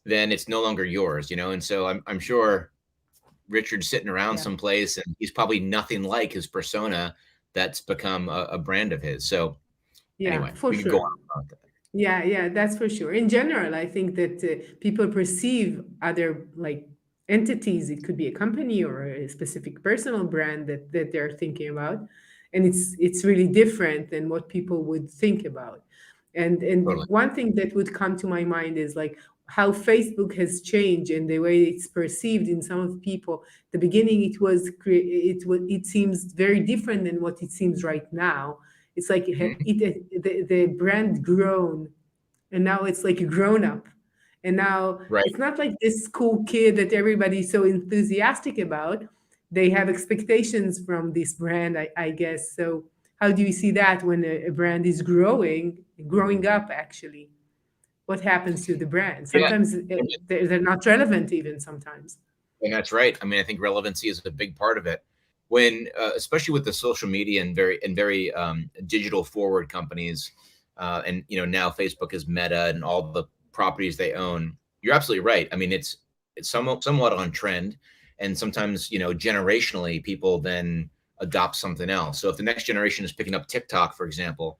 then it's no longer yours, And so I'm sure Richard's sitting around Yeah. someplace and he's probably nothing like his persona that's become a brand of his. So Yeah, anyway, for we could go sure. on about that. Yeah, yeah, that's for sure. In general, I think that people perceive other like entities. It could be a company or a specific personal brand that they're thinking about, and it's really different than what people would think about. And Totally. one thing that would come to my mind is like how Facebook has changed and the way it's perceived in some of people. The beginning, it seems very different than what it seems right now. It's like Mhm. the brand grown, and now it's like a grown up, and now Right. it's not like this cool kid that everybody's so enthusiastic about. They have expectations from this brand, I guess. So how do you see that when a brand is growing up actually? What happens to the brand? Yeah. Sometimes they're not relevant even sometimes. And that's right. I mean, I think relevancy is a big part of it. When, especially with the social media and very digital forward companies, and now Facebook is Meta and all the properties they own. You're absolutely right. I mean, it's somewhat on trend, and sometimes generationally people then adopt something else. So if the next generation is picking up TikTok, for example,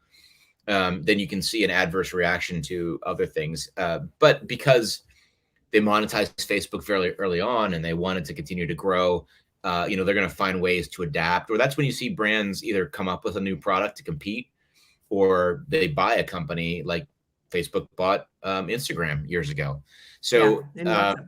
then you can see an adverse reaction to other things. But because they monetized Facebook fairly early on and they wanted to continue to grow, they're going to find ways to adapt. Or that's when you see brands either come up with a new product to compete, or they buy a company like Facebook bought Instagram years ago. Yeah, So and WhatsApp.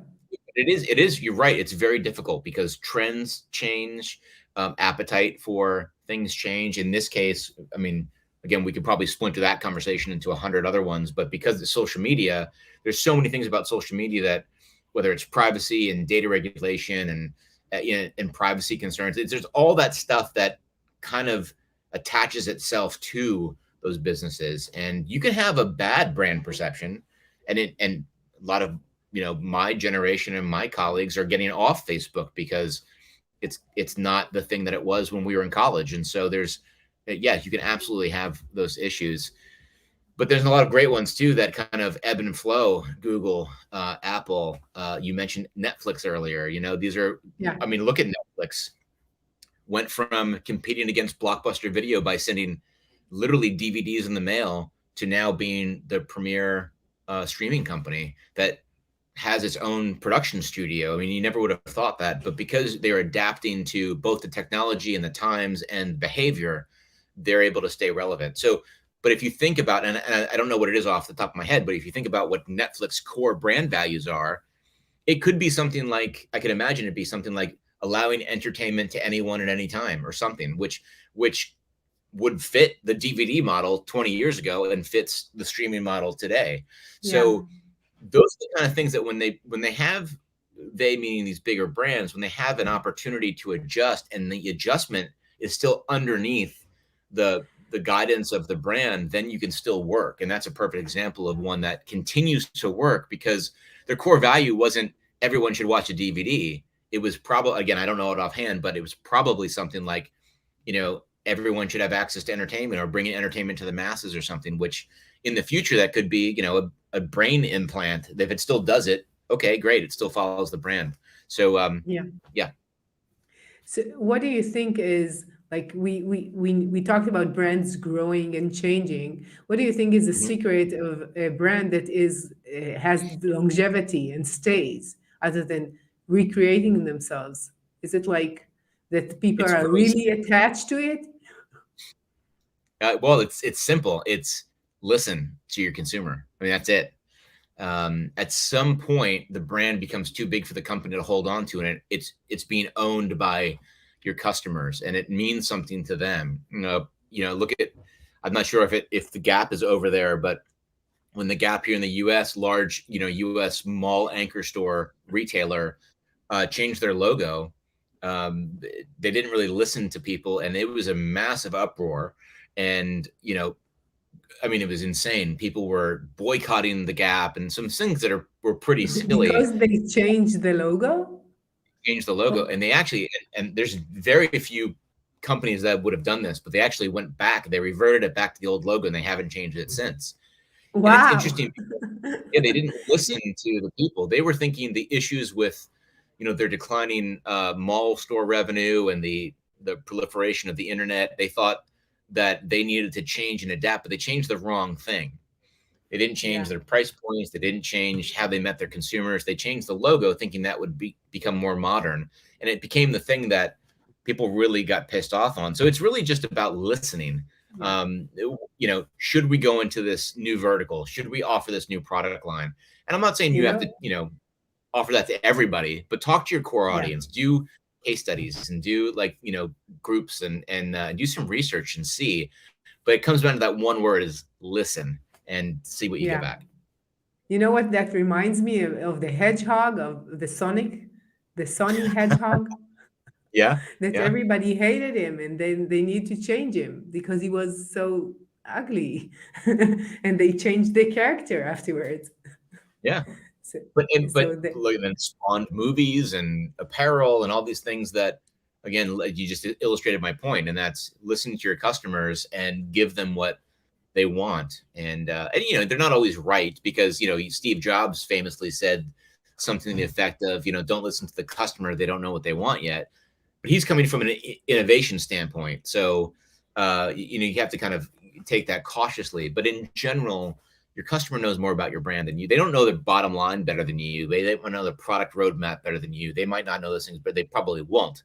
it is. You're right. It's very difficult because trends change, appetite for things change. In this case, I mean, again, we could probably splinter that conversation into 100 other ones, but because it's social media, there's so many things about social media that, whether it's privacy and data regulation and and privacy concerns, there's all that stuff that kind of attaches itself to those businesses, and you can have a bad brand perception, and a lot of my generation and my colleagues are getting off Facebook because it's not the thing that it was when we were in college. And so there's yes, you can absolutely have those issues, but there's a lot of great ones too that kind of ebb and flow. Google, Apple, you mentioned Netflix earlier. These are, Yeah. I mean, look at Netflix. Went from competing against Blockbuster Video by sending literally DVDs in the mail to now being the premier streaming company that has its own production studio. I mean, you never would have thought that, but because they're adapting to both the technology and the times and behavior, they're able to stay relevant. So, but if you think about, and I don't know what it is off the top of my head, but if you think about what Netflix core brand values are, it could be something like, I could imagine it'd be something like allowing entertainment to anyone at any time, or something which would fit the DVD model 20 years ago and fits the streaming model today. Yeah. So those are the kind of things that when they have, they meaning these bigger brands, when they have an opportunity to adjust and the adjustment is still underneath the guidance of the brand, then you can still work. And that's a perfect example of one that continues to work because their core value wasn't everyone should watch a DVD. It was probably, again, I don't know it offhand, but it was probably something like, everyone should have access to entertainment, or bringing entertainment to the masses, or something, which in the future that could be, a brain implant. If it still does it, okay, great. It still follows the brand. So, Yeah. yeah. So, what do you think is like we talked about brands growing and changing. What do you think is the Mhm. secret of a brand that is has longevity and stays, other than recreating themselves? Is it like that people It's are really really attached to it? well, it's simple. It's listen to your consumer. I mean, that's it. At some point, the brand becomes too big for the company to hold on to, and it's being owned by your customers, and it means something to them. Look at. I'm not sure if the Gap is over there, but when the Gap here in the U.S., large U.S. mall anchor store retailer, changed their logo, they didn't really listen to people, and it was a massive uproar. And I mean, it was insane. People were boycotting the Gap, and some things that were pretty silly. Because they changed the logo? Changed the logo, Oh, and they actually, and there's very few companies that would have done this, but they actually went back. They reverted it back to the old logo, and they haven't changed it since. And it's Wow. interesting because, yeah, they didn't listen to the people. They were thinking the issues with, their declining mall store revenue and the proliferation of the internet. They thought that they needed to change and adapt, but they changed the wrong thing. They didn't change Yeah. their price points. They didn't change how they met their consumers. They changed the logo, thinking that would become more modern, and it became the thing that people really got pissed off on. So it's really just about listening. Yeah. Should we go into this new vertical? Should we offer this new product line? And I'm not saying You you have know, to, offer that to everybody, but talk to your core yeah. audience. Do case studies and do groups and do some research and see. But it comes down to that one word is listen and see what you get Yeah. back. You know what that reminds me of the hedgehog of the Sony hedgehog, Yeah, that yeah, everybody hated him and then they need to change him because he was so ugly. And they changed the character afterwards. yeah. So, But so that, like, then spawned movies and apparel and all these things that, again, like you just illustrated my point, and that's listening to your customers and give them what they want. And they're not always right, because Steve Jobs famously said something to the effect of, don't listen to the customer, they don't know what they want yet. But he's coming from an innovation standpoint, so you have to kind of take that cautiously. But in general, your customer knows more about your brand than you. They don't know the bottom line better than you. They don't know the product roadmap better than you. They might not know those things, but they probably won't.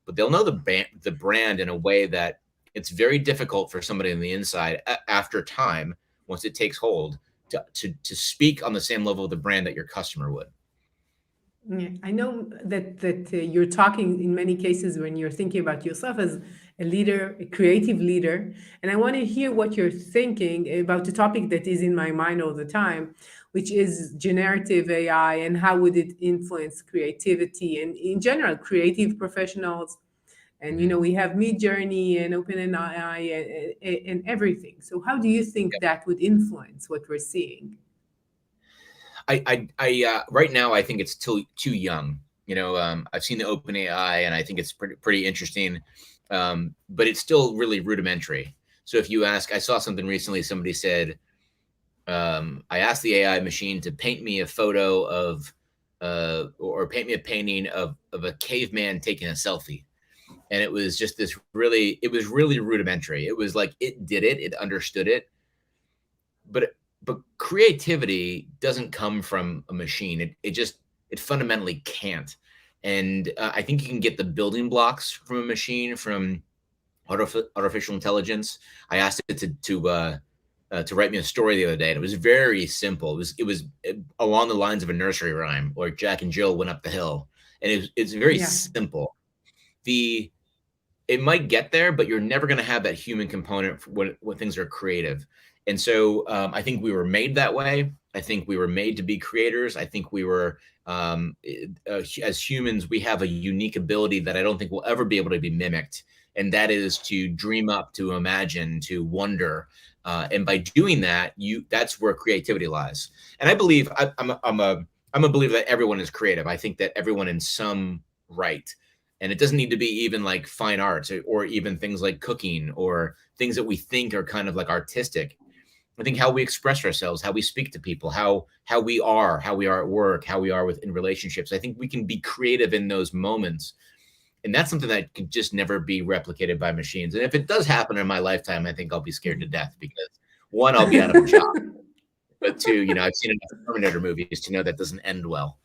But they'll know the brand in a way that it's very difficult for somebody on the inside after time, once it takes hold, to speak on the same level of the brand that your customer would. yeah, I know that you're talking in many cases when you're thinking about yourself as a leader, a creative leader, and I want to hear what you're thinking about the topic that is in my mind all the time, which is generative AI and how would it influence creativity and in general creative professionals. And Mhm. we have Mid Journey and OpenAI and everything. So how do you think that would influence what we're seeing? Right now I think it's too young. I've seen the open AI and I think it's pretty interesting, but it's still really rudimentary. So if you ask, I saw something recently. Somebody said, I asked the AI machine to paint me a photo of, or paint me a painting of a caveman taking a selfie, and it was just it was really rudimentary. It was like it did it, it understood it, but creativity doesn't come from a machine. It fundamentally can't. And I think you can get the building blocks from a machine, from artificial intelligence. I asked it to write me a story the other day, and it was very simple. It was along the lines of a nursery rhyme, or Jack and Jill went up the hill, and it's very Yeah. simple. The It might get there, but you're never going to have that human component when things are creative. And so I think we were made that way. I think we were made to be creators. I think we were, as humans, we have a unique ability that I don't think will ever be able to be mimicked. And that is to dream up, to imagine, to wonder. And by doing that, that's where creativity lies. And I believe I'm a believer that everyone is creative. I think that everyone in some right, and it doesn't need to be even like fine arts, or even things like cooking, or things that we think are kind of like artistic. I think how we express ourselves, how we speak to people, how we are at work, how we are in relationships, I think we can be creative in those moments. And that's something that can just never be replicated by machines. And if it does happen in my lifetime, I think I'll be scared to death, because one, I'll be out of a job, but two, I've seen enough Terminator movies to know that doesn't end well.